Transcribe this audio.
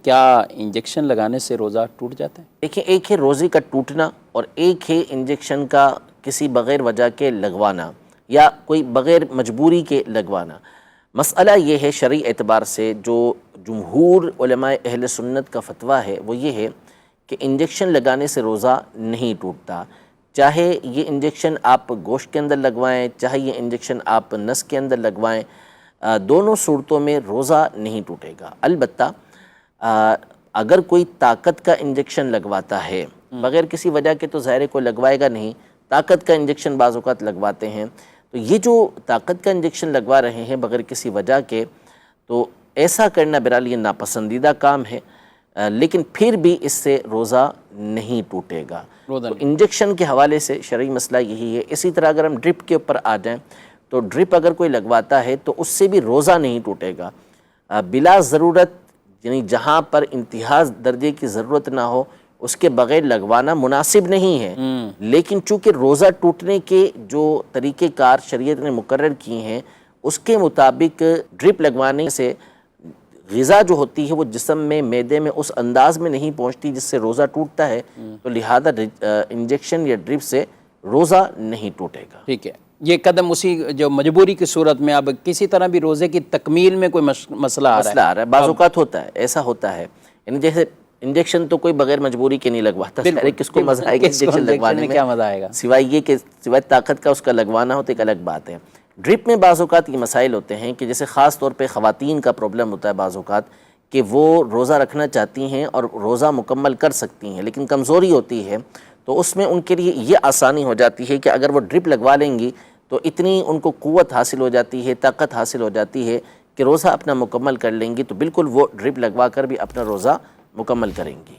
کیا انجیکشن لگانے سے روزہ ٹوٹ جاتا ہے؟ دیکھیں، ایک ہے روزے کا ٹوٹنا اور ایک ہے انجیکشن کا کسی بغیر وجہ کے لگوانا یا کوئی بغیر مجبوری کے لگوانا۔ مسئلہ یہ ہے شرعی اعتبار سے جو جمہور علماء اہل سنت کا فتویٰ ہے وہ یہ ہے کہ انجیکشن لگانے سے روزہ نہیں ٹوٹتا، چاہے یہ انجیکشن آپ گوشت کے اندر لگوائیں، چاہے یہ انجیکشن آپ نس کے اندر لگوائیں، دونوں صورتوں میں روزہ نہیں ٹوٹے گا۔ البتہ اگر کوئی طاقت کا انجیکشن لگواتا ہے بغیر کسی وجہ کے تو ظاہر کوئی لگوائے گا نہیں، طاقت کا انجیکشن بعض اوقات لگواتے ہیں، تو یہ جو طاقت کا انجیکشن لگوا رہے ہیں بغیر کسی وجہ کے، تو ایسا کرنا بہرحال یہ ناپسندیدہ کام ہے، لیکن پھر بھی اس سے روزہ نہیں ٹوٹے گا۔ تو انجیکشن کے حوالے سے شرعی مسئلہ یہی ہے۔ اسی طرح اگر ہم ڈرپ کے اوپر آ جائیں تو ڈرپ اگر کوئی لگواتا ہے تو اس سے بھی روزہ نہیں ٹوٹے گا، بلا ضرورت، یعنی جہاں پر انتہا درجے کی ضرورت نہ ہو اس کے بغیر لگوانا مناسب نہیں ہے، لیکن چونکہ روزہ ٹوٹنے کے جو طریقہ کار شریعت نے مقرر کیے ہیں اس کے مطابق ڈرپ لگوانے سے غذا جو ہوتی ہے وہ جسم میں، معدے میں اس انداز میں نہیں پہنچتی جس سے روزہ ٹوٹتا ہے، تو لہذا انجیکشن یا ڈرپ سے روزہ نہیں ٹوٹے گا۔ ٹھیک ہے، یہ قدم اسی جو مجبوری کی صورت میں اب کسی طرح بھی روزے کی تکمیل میں کوئی مسئلہ آ رہا ہے، بعض اوقات ہوتا ہے، ایسا ہوتا ہے، یعنی جیسے انجیکشن تو کوئی بغیر مجبوری کے نہیں لگواتا، کس کو مزہ آئے گا انجیکشن لگوانے میں؟ کیا مزہ آئے گا سوائے یہ کہ سوائے طاقت کا اس کا لگوانا ہو تو ایک الگ بات ہے۔ ڈرپ میں بعض اوقات یہ مسائل ہوتے ہیں کہ جیسے خاص طور پہ خواتین کا پرابلم ہوتا ہے بعض اوقات کہ وہ روزہ رکھنا چاہتی ہیں اور روزہ مکمل کر سکتی ہیں لیکن کمزوری ہوتی ہے، تو اس میں ان کے لیے یہ آسانی ہو جاتی ہے کہ اگر وہ ڈرپ لگوا لیں گی تو اتنی ان کو قوت حاصل ہو جاتی ہے، طاقت حاصل ہو جاتی ہے کہ روزہ اپنا مکمل کر لیں گی، تو بالکل وہ ڈرپ لگوا کر بھی اپنا روزہ مکمل کریں گی۔